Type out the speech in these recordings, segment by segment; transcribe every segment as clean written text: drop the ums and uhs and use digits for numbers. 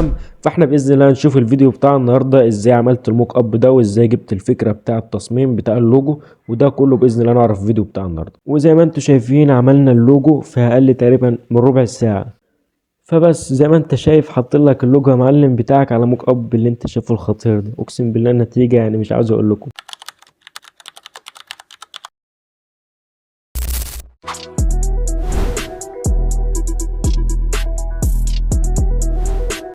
تمام. فاحنا باذن الله هنشوف الفيديو بتاع النهارده ازاي عملت الموك اب ده وازاي جبت الفكره بتاع التصميم بتاع اللوجو، وده كله باذن الله نعرف في الفيديو بتاع النهارده. وزي ما انتم شايفين عملنا اللوجو في اقل تقريبا من ربع ساعه. فبس زي ما انت شايف حاط لك اللوجو يا معلم بتاعك على موك اب اللي انت شايفه الخطير ده. اقسم بالله النتيجه يعني مش عاوز اقول لكم.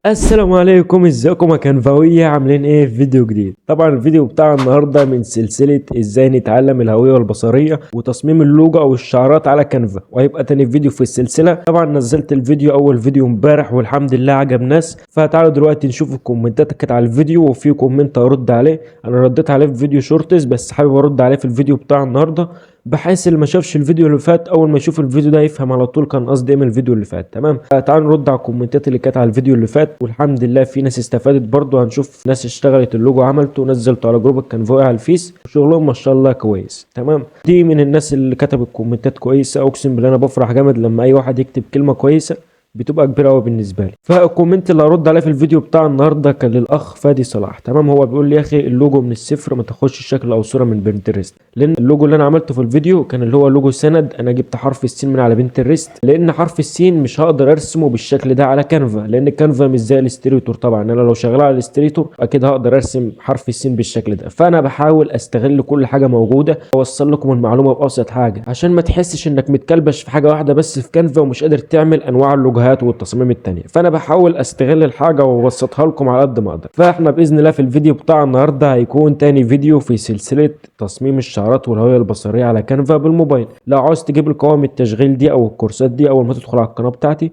السلام عليكم، ازيكم يا كنفاوية؟ عاملين ايه في فيديو جديد؟ طبعا الفيديو بتاع النهارده من سلسلة ازاي نتعلم الهوية والبصرية وتصميم اللوجو او الشعارات على كانفا، وهيبقى تاني فيديو في السلسلة. طبعا نزلت الفيديو اول فيديو امبارح والحمد لله عجب ناس، فتعالوا دلوقتي نشوف الكومنتات كانت على الفيديو، وفي كومنت ارد عليه. انا رديت عليه في فيديو شورتس بس حابب ارد عليه في الفيديو بتاع النهارده، بحيث اللي ما شافش الفيديو اللي فات اول ما يشوف الفيديو ده يفهم على طول كان قصدي ايه من الفيديو اللي فات. تمام، تعالوا نرد على الكومنتات اللي كانت على الفيديو اللي فات، والحمد لله في ناس استفادت برضه. هنشوف ناس اشتغلت اللوجو عملته ونزلته على جروب الكانفوي على الفيس، شغلهم ما شاء الله كويس. تمام، دي من الناس اللي كتبت كومنتات كويسه. اقسم بالله انا بفرح جامد لما اي واحد يكتب كلمه كويسه، بتبقى كبيره قوي بالنسبه لي. فالكومنت اللي هرد عليه في الفيديو بتاع النهارده كان للاخ فادي صلاح. تمام، هو بيقول لي يا اخي اللوجو من الصفر ما تاخدش شكل او صوره من بنترست، لان اللوجو اللي انا عملته في الفيديو كان اللي هو لوجو سند. انا جبت حرف السين من على بنترست، لان حرف السين مش هقدر ارسمه بالشكل ده على كانفا، لان كانفا مش زي الاستريتور. طبعا انا لو شغال على الاستريتور اكيد هقدر ارسم حرف السين بالشكل ده. فانا بحاول استغل كل حاجه موجوده واوصل لكم المعلومه بابسط حاجه، عشان ما تحسش انك متكلبش في حاجه واحده بس في كانفا ومش قادر تعمل انواع اللوجوهات والتصاميم التانية. فانا بحاول استغل الحاجه وابسطها لكم على قد ما اقدر. فاحنا باذن الله في الفيديو بتاع النهارده هيكون تاني فيديو في سلسله تصميم الشعارات والهويه البصريه على كانفا بالموبايل. لو عاوز تجيب القوائم التشغيل دي او الكورسات دي، اول ما تدخل على القناه بتاعتي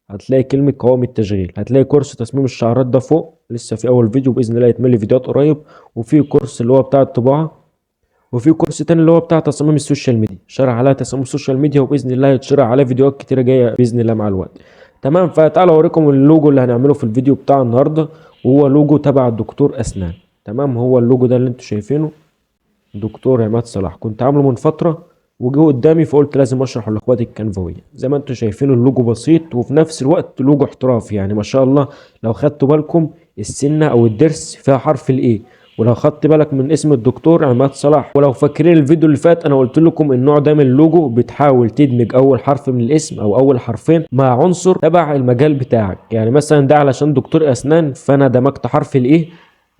هتلاقي كلمه قوائم التشغيل، هتلاقي كورس تصميم الشعارات ده فوق، لسه في اول فيديو باذن الله يتملي فيديوهات قريب. وفي كورس اللي هو بتاع الطباعه، وفي كورس تاني اللي هو بتاع تصميم السوشيال ميديا، شرح عليها تصميم السوشيال ميديا، وباذن الله يتشرح عليها فيديوهات كتيره جايه باذن الله مع الوقت. تمام، فتعالوا اوريكم اللوجو اللي هنعمله في الفيديو بتاع النهارده، وهو لوجو تبع الدكتور اسنان. تمام، هو اللوجو ده اللي انتوا شايفينه دكتور عماد صلاح، كنت عامله من فتره وجه قدامي فقلت لازم اشرحه لاخواتي الكنفويه. زي ما انتوا شايفين اللوجو بسيط وفي نفس الوقت لوجو احترافي، يعني ما شاء الله. لو خدتوا بالكم السنه او الضرس فيها حرف الاي، ولو خدت بالك من اسم الدكتور عماد صلاح. ولو فاكرين الفيديو اللي فات انا قلت لكم النوع ده من اللوجو بتحاول تدمج اول حرف من الاسم او اول حرفين مع عنصر تبع المجال بتاعك. يعني مثلا ده علشان دكتور اسنان فانا دمجت حرف الايه،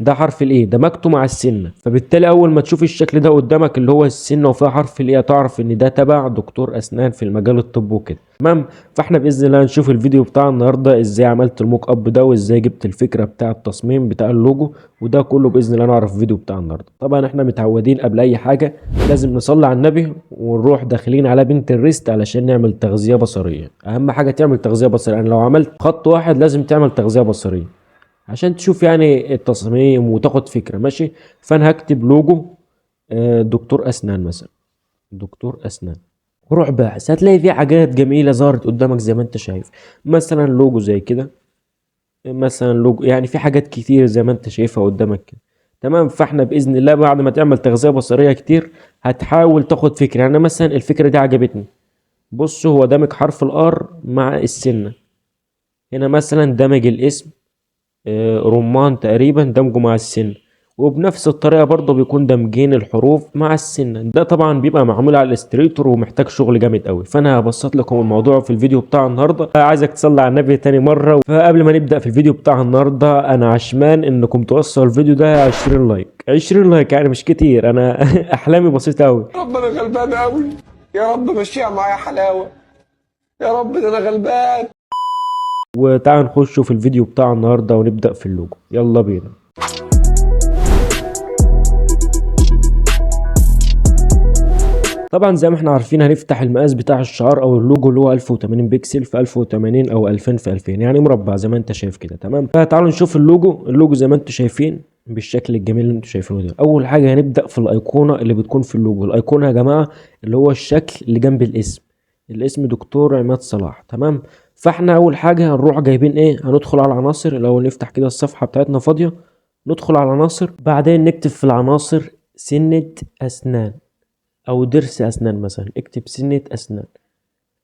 ده حرف الايه دمجته مع السنه، فبالتالي اول ما تشوف الشكل ده قدامك اللي هو السنه وفيها حرف الايه تعرف ان ده تبع دكتور اسنان في المجال الطبي وكده. تمام، فاحنا باذن الله هنشوف الفيديو بتاع النهارده ازاي عملت الموك اب ده وازاي جبت الفكره بتاع التصميم بتاع اللوجو، وده كله باذن الله نعرف في الفيديو بتاع النهارده. طبعا احنا متعودين قبل اي حاجه لازم نصلي على النبي ونروح داخلين على بنترست علشان نعمل تغذيه بصريه. اهم حاجه تعمل تغذيه بصريه، يعني لو عملت خط واحد لازم تعمل تغذيه بصريه عشان تشوف يعني التصميم وتاخد فكرة. ماشي، فانا هكتب لوجو دكتور اسنان مثلا، دكتور اسنان، وروح باحث هتلاقي فيه حاجات جميلة ظهرت قدامك زي ما انت شايف. مثلا لوجو زي كده، مثلا لوجو يعني في حاجات كتير زي ما انت شايفها قدامك كده. تمام، فاحنا باذن الله بعد ما تعمل تغذية بصرية كتير هتحاول تاخد فكرة. يعني مثلا الفكرة دي عجبتني، بص هو دمج حرف الار مع السنة. هنا مثلا دمج الاسم رمان تقريبا دمجه مع السن، وبنفس الطريقة برضه بيكون دمجين الحروف مع السن. ده طبعا بيبقى معمول على الاستريتور ومحتاج شغل جامد قوي. فانا هبسط لكم الموضوع في الفيديو بتاع النهارده. عايزك تصلي على النبي تاني مرة. فقبل ما نبدأ في الفيديو بتاع النهارده انا عشمان انكم توصلوا الفيديو ده 20 لايك. 20 لايك يعني مش كتير، انا احلامي بسيطة قوي. رب انا غلبان قوي، يا رب مشيها معايا حلاوه، يا رب ده انا غلبان. وتعال نخش في الفيديو بتاع النهارده ونبدأ في اللوجو، يلا بينا. طبعا زي ما احنا عارفين هنفتح المقاس بتاع الشعار او اللوجو اللي هو 1080 بكسل في 1080 او 2000 في 2000، يعني مربع زي ما انت شايف كده. تمام، فتعالوا نشوف اللوجو. اللوجو زي ما انتم شايفين بالشكل الجميل اللي انتم شايفينه ده. اول حاجه هنبدا في الايقونه اللي بتكون في اللوجو. الايقونه يا جماعه اللي هو الشكل اللي جنب الاسم، الاسم دكتور عماد صلاح. تمام، فاحنا اول حاجه هنروح جايبين ايه، هندخل على العناصر. الاول نفتح كده الصفحه بتاعتنا فاضيه، ندخل على العناصر، بعدين نكتب في العناصر سنة اسنان او ضرس اسنان، مثلا اكتب سنة اسنان.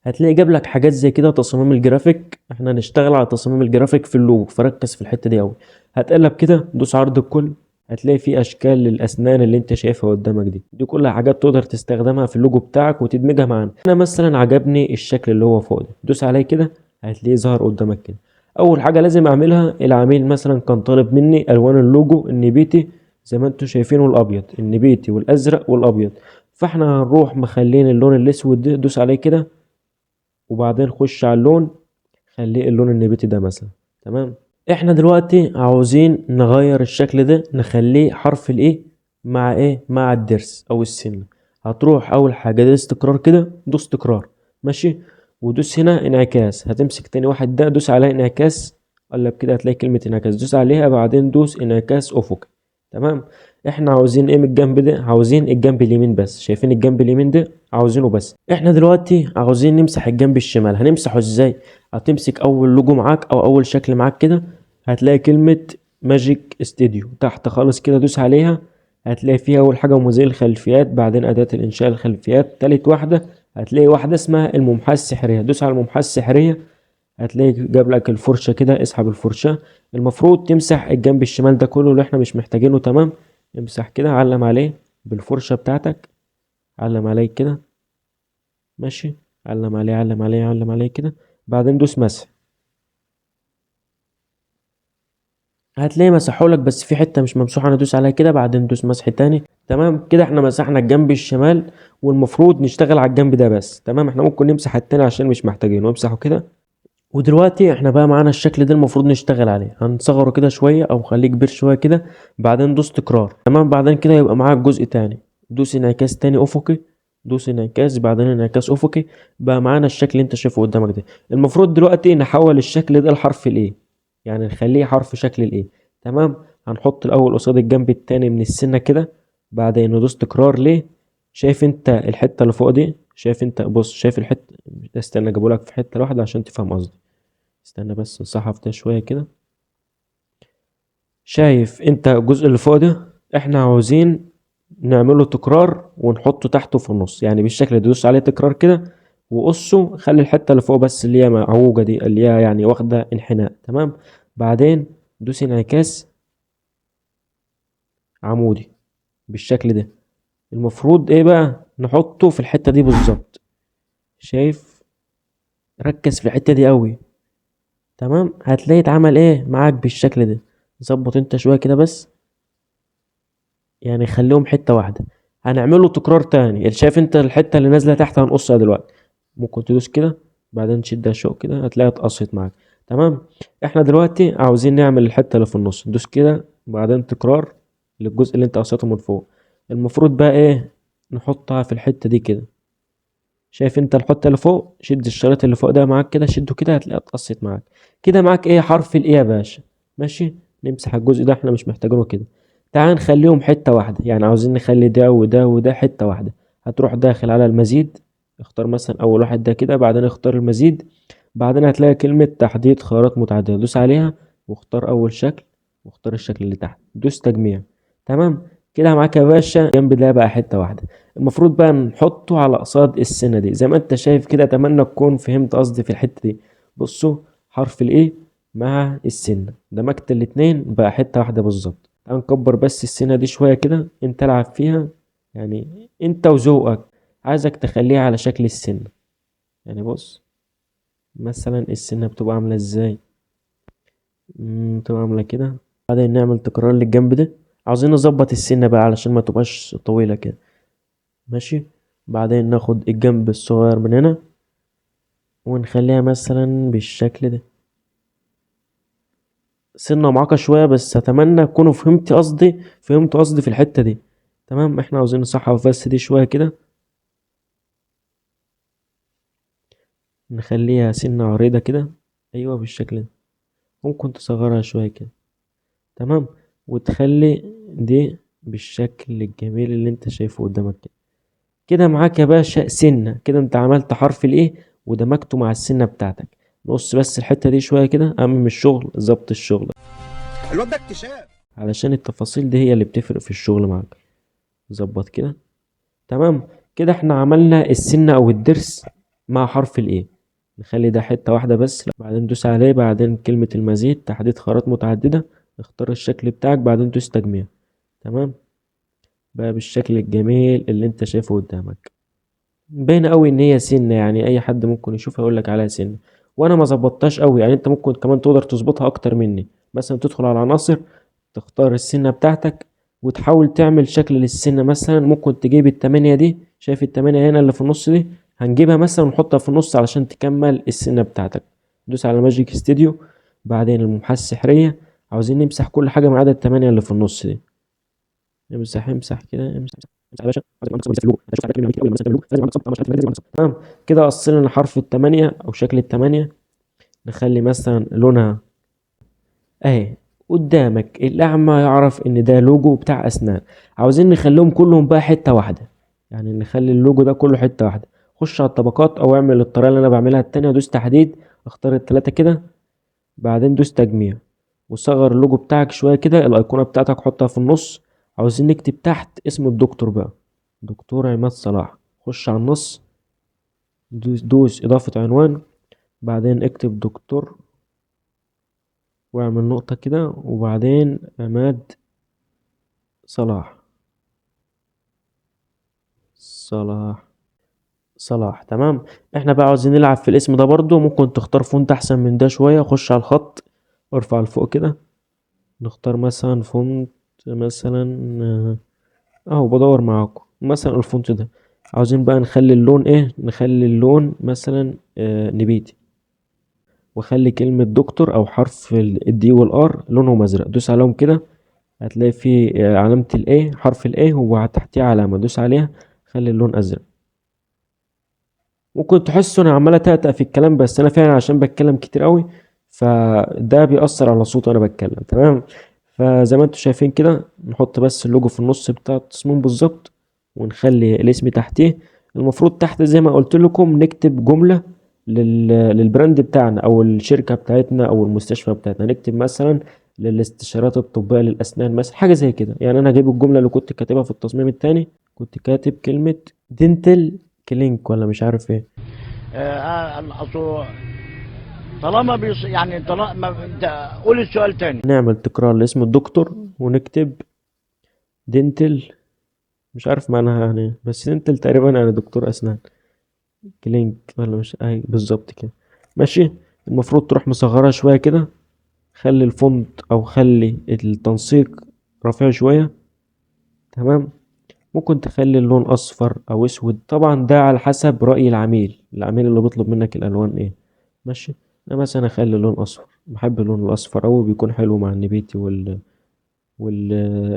هتلاقي جاب لك حاجات زي كده تصاميم الجرافيك. احنا هنشتغل على تصاميم الجرافيك في اللوجو، فركز في الحته دي قوي. هتقلب كده دوس عرض الكل، هتلاقي فيه اشكال للاسنان اللي انت شايفها قدامك دي كلها حاجات تقدر تستخدمها في اللوجو بتاعك وتدمجها معانا. انا مثلا عجبني الشكل اللي هو فوق ده، دوس عليه كده هتلاقيه ظهر قدامك كده. اول حاجه لازم اعملها، العميل مثلا كان طالب مني الوان اللوجو النبيتي زي ما انتم شايفينه، الابيض النبيتي والازرق والابيض. فاحنا هنروح مخلين اللون الاسود ده، دوس عليه كده وبعدين خش على اللون، خليه اللون النبيتي ده مثلا. تمام. احنا دلوقتي عاوزين نغير الشكل ده، نخليه حرف الايه مع ايه، مع الضرس او السن. هتروح اول حاجه دوس تكرار كده، دوس تكرار ماشي، ودوس هنا انعكاس. هتمسك تاني واحد ده دوس عليه انعكاس، قلب كده هتلاقي كلمه انعكاس، دوس عليها بعدين دوس انعكاس افقي. تمام. احنا عاوزين ايه من الجنب ده؟ عاوزين الجنب اليمين بس. شايفين الجنب اليمين ده؟ عاوزينه بس. احنا دلوقتي عاوزين نمسح الجنب الشمال. هنمسحه ازاي؟ هتمسك اول لوجو معاك او اول شكل معاك كده، هتلاقي كلمة ماجيك استوديو تحت خالص كده، دوس عليها. هتلاقي فيها اول حاجة مزيل الخلفيات، بعدين اداة الانشاء الخلفيات، تالت واحدة هتلاقي واحدة اسمها الممحاة السحرية، دوس على الممحاة السحرية. هتلاقي جاب لك الفرشة كده، اسحب الفرشة. المفروض تمسح الجنب الشمال ده كله اللي احنا مش محتاجينه. تمام. امسح كده، علم عليه بالفرشة بتاعتك، علم عليه كده ماشي، علم عليه علم عليه علم عليه كده، بعدين دوس مسح. هتلاقي مسحولك بس في حتة مش ممسوحة، ندوس عليها كده بعدين دوس مسح تاني. تمام كده احنا مسحنا الجنب الشمال، والمفروض نشتغل على الجنب ده بس. تمام. احنا ممكن نمسح التاني عشان مش محتاجينه، نمسحه كده. ودلوقتي احنا بقى معانا الشكل ده المفروض نشتغل عليه. هنصغره كده شوية او خليه كبير شوية كده، بعدين دوس تكرار. تمام. بعدين كده يبقى معاك جزء تاني، دوس انعكاس تاني افقي، دوس انعكاس بعدين انعكاس افقي، بقى معانا الشكل اللي انت شايفه قدامك ده. المفروض دلوقتي نحول الشكل ده لحرف الايه، يعني نخليه حرف شكل الايه. تمام. هنحط الاول قصاد الجنب التاني من السنة كده، بعدين ندوس تكرار ليه. شايف انت الحتة اللي فوق دي؟ شايف انت؟ بص شايف الحتة؟ استنى اجيبهولك في حتة واحدة عشان تفهم قصدي. استنى بس نصحف ده شوية كده. شايف انت الجزء اللي فوق ده؟ احنا عاوزين نعمله تكرار ونحطه تحته في النص، يعني بالشكل ده. دوس عليه تكرار كده وقصه، خلي الحتة اللي فوق بس اللي هي معوجة دي، اللي هي يعني واخدة انحناء. تمام. بعدين دوس انعكاس عمودي بالشكل ده. المفروض ايه بقى؟ نحطه في الحتة دي بالظبط. شايف؟ ركز في الحتة دي قوي. تمام. هتلاقي اتعمل ايه معاك بالشكل ده. ظبط انت شوية كده بس، يعني خليهم حتة واحدة. هنعمله تكرار تاني. يعني شايف انت الحتة اللي نازلة تحت هنقصها دلوقتي، ممكن تدوس كده بعدين تشدها شوق كده هتلاقيها اتقصت معاك. تمام. احنا دلوقتي عاوزين نعمل الحتة اللي في النص، دوس كده بعدين تكرار للجزء اللي انت قصيته من فوق. المفروض بقى ايه؟ نحطها في الحتة دي كده. شايف انت الحتة اللي فوق؟ شد الشريط اللي فوق ده معاك كده، شده كده هتلاقيها اتقصت معاك. كده معاك ايه؟ حرف الايه يا باشا. ماشي. نمسح الجزء ده احنا مش محتاجينه كده. تعال نخليهم حتة واحدة، يعني عاوزين نخلي ده وده وده حتة واحدة. هتروح داخل على المزيد، اختار مثلا اول واحد ده كده، بعدين اختار المزيد، بعدين هتلاقي كلمة تحديد خيارات متعددة، دوس عليها واختار اول شكل واختار الشكل اللي تحت، دوس تجميع. تمام. كده معاك يا باشا جنب ده بقى حتة واحدة. المفروض بقى نحطه على قصاد السنة دي زي ما انت شايف كده. اتمنى تكون فهمت قصدي في الحتة دي. بصوا، حرف الايه مع السنة، دمجت الاتنين بقى حتة واحدة بالظبط. هنكبر بس السنة دي شوية كده، انت العب فيها، يعني انت وذوقك. عايزك تخليها على شكل السنة. يعني بص مثلا السنة بتبقى عاملة ازاي. بتبقى عاملة كده. بعدين نعمل تكرار للجنب ده. عاوزين نظبط السنة بقى علشان ما تبقاش طويلة كده. ماشي. بعدين ناخد الجنب الصغير من هنا ونخليها مثلا بالشكل ده. سنة معاقة شوية بس اتمنى تكونوا فهمت قصدي في الحتة دي. تمام. احنا عاوزين نصحح بس دي شوية كده، نخليها سنة عريضة كده. ايوه بالشكل ده. ممكن تصغرها شوية كده. تمام. وتخلي دي بالشكل الجميل اللي انت شايفه قدامك كده. كده معاك يا باشا سنة كده، انت عملت حرف الايه ودمجته مع السنة بتاعتك. نقص بس الحتة دي شوية كده، اهم من الشغل ظبط الشغل، الواد ده اكتشاف. علشان التفاصيل دي هي اللي بتفرق في الشغل معاك. ظبط كده. تمام. كده احنا عملنا السنة او الضرس مع حرف الايه، نخلي ده حتة واحدة بس، بعدين ندوس عليه، بعدين كلمة المزيد، تحديد خيارات متعددة، اختار الشكل بتاعك، بعدين دوس تجميع. تمام، بقى بالشكل الجميل اللي انت شايفه قدامك. باينة قوي ان هي سنة، يعني اي حد ممكن يشوفها يقولك عليها سنة. وانا ما ظبطتهاش قوي، يعني انت ممكن كمان تقدر تظبطها اكتر مني. مثلا تدخل على العناصر، تختار السنة بتاعتك، وتحاول تعمل شكل للسنة. مثلا ممكن تجيب التمانية دي، شايف التمانية هنا اللي في النص دي، هنجيبها مثلا ونحطها في النص علشان تكمل السنة بتاعتك. دوس على ماجيك ستوديو، بعدين المحاة السحرية، عاوزين نمسح كل حاجة ما عدا التمانية اللي في النص دي. امسح كده، امسح يا باشا. تمام، كده قصينا حرف التمانية او شكل التمانية. نخلي مثلا لونها اهي قدامك، الاعمى يعرف ان ده لوجو بتاع اسنان. عاوزين نخليهم كلهم بقى حتة واحدة، يعني نخلي اللوجو ده كله حتة واحدة. خش على الطبقات او اعمل الطريقة اللي انا بعملها التانية، دوس تحديد، اختار التلاتة كده، بعدين دوس تجميع، وصغر اللوجو بتاعك شوية كده. الايقونة بتاعتك حطها في النص. عاوزين نكتب تحت اسم الدكتور بقى، دكتور عماد صلاح. خش على النص، دوس اضافة عنوان، بعدين اكتب دكتور، واعمل نقطة كده، وبعدين عماد صلاح. صلاح، صلاح. تمام، احنا بقى عاوزين نلعب في الاسم ده برضو. ممكن تختار فونت احسن من ده شوية. خش على الخط، وارفع لفوق كده، نختار مثلا فونت، مثلا اهو بدور معاكم مثلا الفونت ده. عاوزين بقى نخلي اللون ايه، نخلي اللون مثلا نبيتي، واخلي كلمة دكتور او حرف الدي والار لونهم ازرق. دوس عليهم كده، هتلاقي في علامة الاي، حرف الاي وتحتيه علامة، دوس عليها، خلي اللون ازرق. ممكن تحسوا انا عمال اتأتأ في الكلام، بس انا فعلا عشان بتكلم كتير قوي، فده بيأثر على صوتي وانا بتكلم. تمام، فزي ما انتوا شايفين كده، نحط بس اللوجو في النص بتاع التصميم بالظبط، ونخلي الاسم تحتيه. المفروض تحت زي ما قلت لكم نكتب جملة للبراند بتاعنا او الشركة بتاعتنا او المستشفى بتاعتنا. نكتب مثلا للاستشارات الطبية للأسنان مثلا، حاجة زي كده. يعني أنا هجيب الجملة اللي كنت كاتبها في التصميم التاني، كنت كاتب كلمة دينتال كلينك ولا مش عارف ايه. أصل طالما يعني طالما قول السؤال تاني. نعمل تكرار لاسم الدكتور، ونكتب دينتل، مش عارف معناها يعني، بس دينتل تقريبا يعني دكتور أسنان. كلينك ولا مش اي بالظبط كده. ماشي، المفروض تروح مصغرها شوية كده، خلي الفونت او خلي التنسيق رفيع شوية. تمام، ممكن تخلي اللون اصفر او اسود، طبعا ده على حسب رأي العميل، العميل اللي بيطلب منك الالوان ايه. ماشي، انا مثلا اخلي اللون اصفر، بحب اللون الاصفر اوي، بيكون حلو مع النبيتي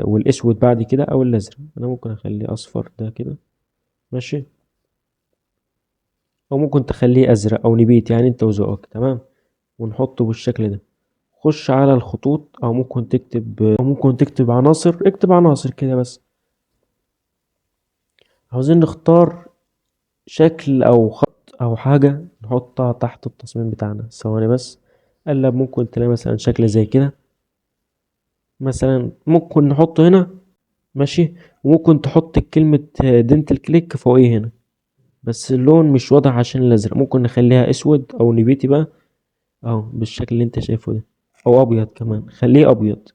والاسود بعد كده، او الازرق. انا ممكن اخليه اصفر ده كده. ماشي، او ممكن تخليه ازرق او نبيتي، يعني انت وذوقك. تمام، ونحطه بالشكل ده. خش على الخطوط، او ممكن تكتب عناصر، اكتب عناصر كده بس. عاوزين نختار شكل او خط او حاجة نحطها تحت التصميم بتاعنا. ثواني بس، قلب. ممكن تلاقي مثلا شكل زي كده، مثلا ممكن نحطه هنا. ماشي، وممكن تحط كلمة دينتال كليك فوقيه هنا، بس اللون مش واضح عشان الازرق. ممكن نخليها اسود او نبيتي بقى، اهو بالشكل اللي انت شايفه ده، او ابيض كمان، خليه ابيض.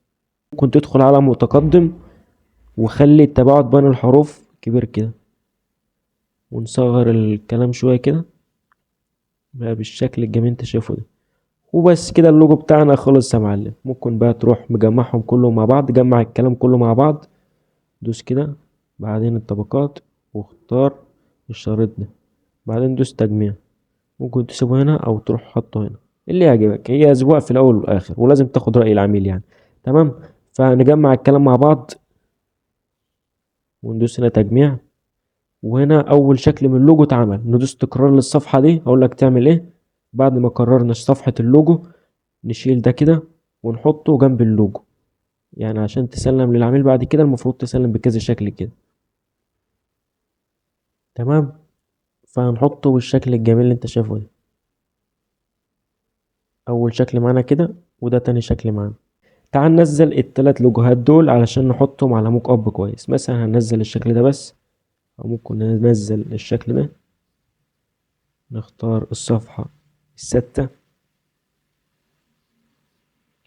ممكن تدخل على متقدم، وخلي التباعد بين الحروف كبير كده، ونصغر الكلام شوية كده، بقى بالشكل الجميل انت شايفه ده. وبس كده اللوجو بتاعنا خلص يا معلم. ممكن بقى تروح مجمعهم كلهم مع بعض، جمع الكلام كله مع بعض، دوس كده، بعدين الطبقات، واختار الشريط ده، بعدين دوس تجميع. ممكن تسيبه هنا او تروح حطه هنا، اللي يعجبك. هي اذواق في الاول والاخر، ولازم تاخد رأي العميل يعني. تمام، فنجمع الكلام مع بعض، وندوس هنا تجميع. وهنا اول شكل من اللوجو اتعمل. ندوس تكرار للصفحة دي، اقول لك تعمل ايه. بعد ما قررنا صفحة اللوجو، نشيل ده كده ونحطه جنب اللوجو، يعني عشان تسلم للعميل بعد كده المفروض تسلم بكذا شكل كده. تمام، فهنحطه بالشكل الجميل اللي انت شايفه ده. اول شكل معانا كده، وده تاني شكل معانا. تعال ننزل التلات لوجوهات دول علشان نحطهم على موك اب كويس. مثلا هننزل الشكل ده بس، او ممكن ننزل الشكل ده. نختار الصفحة الستة،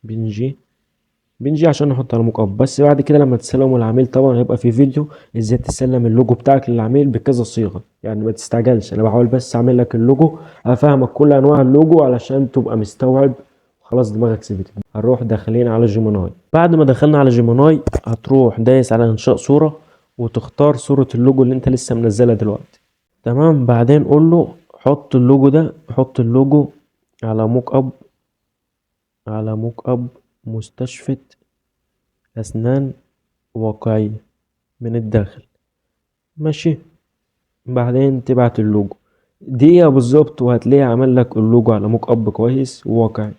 بنجي عشان نحط على موك اب. بس بعد كده لما تسلمه العميل طبعا هيبقى في فيديو ازاي تسلم اللوجو بتاعك للعميل بكذا صيغة. يعني ما تستعجلش، انا بحاول بس اعمل لك اللوجو، افهمك كل انواع اللوجو علشان تبقى مستوعب. خلاص دماغك سيبت. هنروح داخلين على جيميناي. بعد ما دخلنا على جيميناي هتروح دايس على انشاء صورة، وتختار صورة اللوجو اللي انت لسه منزلها دلوقتي. تمام. بعدين قول له حط اللوجو ده، حط اللوجو على موك اب، على موك اب مستشفى أسنان واقعية من الداخل. ماشي. بعدين تبعت اللوجو دقيقة بالظبط وهتلاقيه عمل لك اللوجو على موك اب كويس وواقعي.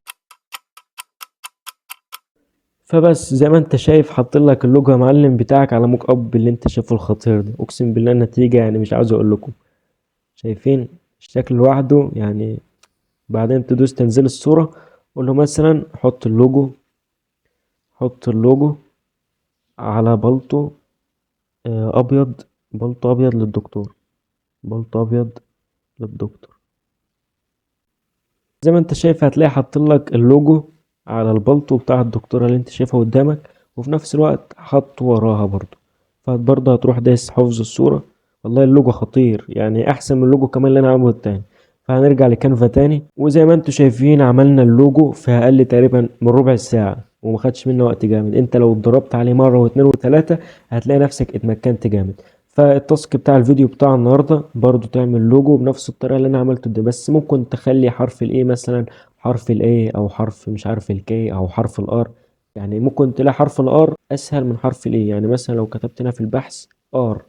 فبس زي ما انت شايف حط لك اللوجو يا معلم بتاعك على موك اب اللي انت شايفه الخطير ده. اقسم بالله النتيجة يعني مش عاوز اقول لكم. شايفين الشكل لوحده يعني. بعدين تدوس تنزيل الصورة، قول له مثلا حط اللوجو، حط اللوجو على بلطو ابيض، بلطو ابيض للدكتور، بلطو ابيض للدكتور. زي ما انت شايف هتلاقي حاط لك اللوجو على البلطو بتاع الدكتورة اللي انت شايفها قدامك، وفي نفس الوقت حط وراها برضو. فبرضه هتروح دايس حفظ الصورة. والله اللوجو خطير يعني، احسن من اللوجو كمان اللي انا عامله التاني. فهنرجع لكانفا تاني، وزي ما انتوا شايفين عملنا اللوجو في اقل تقريبا من ربع ساعة، وما خدش منه وقت جامد. انت لو اتدربت عليه مرة واتنين وتلاتة هتلاقي نفسك اتمكنت جامد. فالتاسك بتاع الفيديو بتاع النهارده برضو تعمل لوجو بنفس الطريقه اللي انا عملته ده، بس ممكن تخلي حرف الاي مثلا حرف الاي، او حرف مش عارف الكي، او حرف الار. يعني ممكن تلاقي حرف الار اسهل من حرف الاي. يعني مثلا لو كتبت هنا في البحث ار،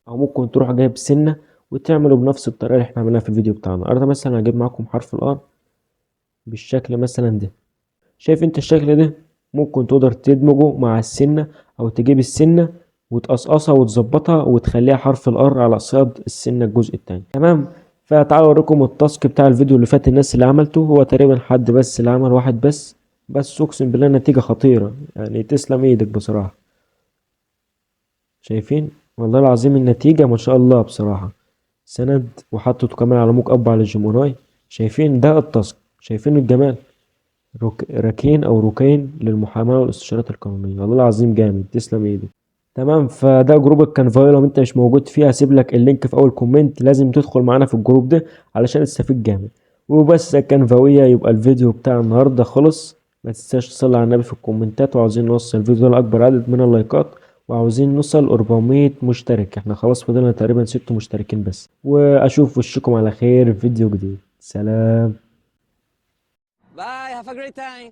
او ممكن تروح جايب سنه وتعمله بنفس الطريقه اللي احنا عملناها في الفيديو بتاعنا النهارده. مثلا هجيب معاكم حرف الار بالشكل مثلا ده. شايف انت الشكل ده؟ ممكن تقدر تدمجه مع السنة، او تجيب السنة وتقصقصها وتظبطها وتخليها حرف الار على قصاد السنة الجزء التاني. تمام. فتعالوا اوريكم التاسك بتاع الفيديو اللي فات. الناس اللي عملته هو تقريبا حد بس اللي عمل، واحد بس. بس اقسم بالله نتيجة خطيرة يعني، تسلم ايدك بصراحة. شايفين؟ والله العظيم النتيجة ما شاء الله بصراحة. سند وحطته كمان على موك اب على الجيموناي. شايفين ده التاسك؟ شايفين الجمال؟ ركين او ركين للمحاماة والاستشارات القانونية. والله العظيم جامد، تسلم ايدي. تمام. فده جروب الكانفاي، لو انت مش موجود فيه هسيب لك اللينك في اول كومنت. لازم تدخل معانا في الجروب ده علشان تستفيد جامد. وبس يا كانفاوية، يبقى الفيديو بتاع النهاردة خلص. ما تنساش تصلي على النبي في الكومنتات، وعاوزين نوصل الفيديو ده لأكبر عدد من اللايكات، وعاوزين نوصل 400 مشترك. احنا خلاص فاضلنا تقريبا 6 مشتركين بس. واشوف وشكم على خير في فيديو جديد. سلام. Bye, have a great time.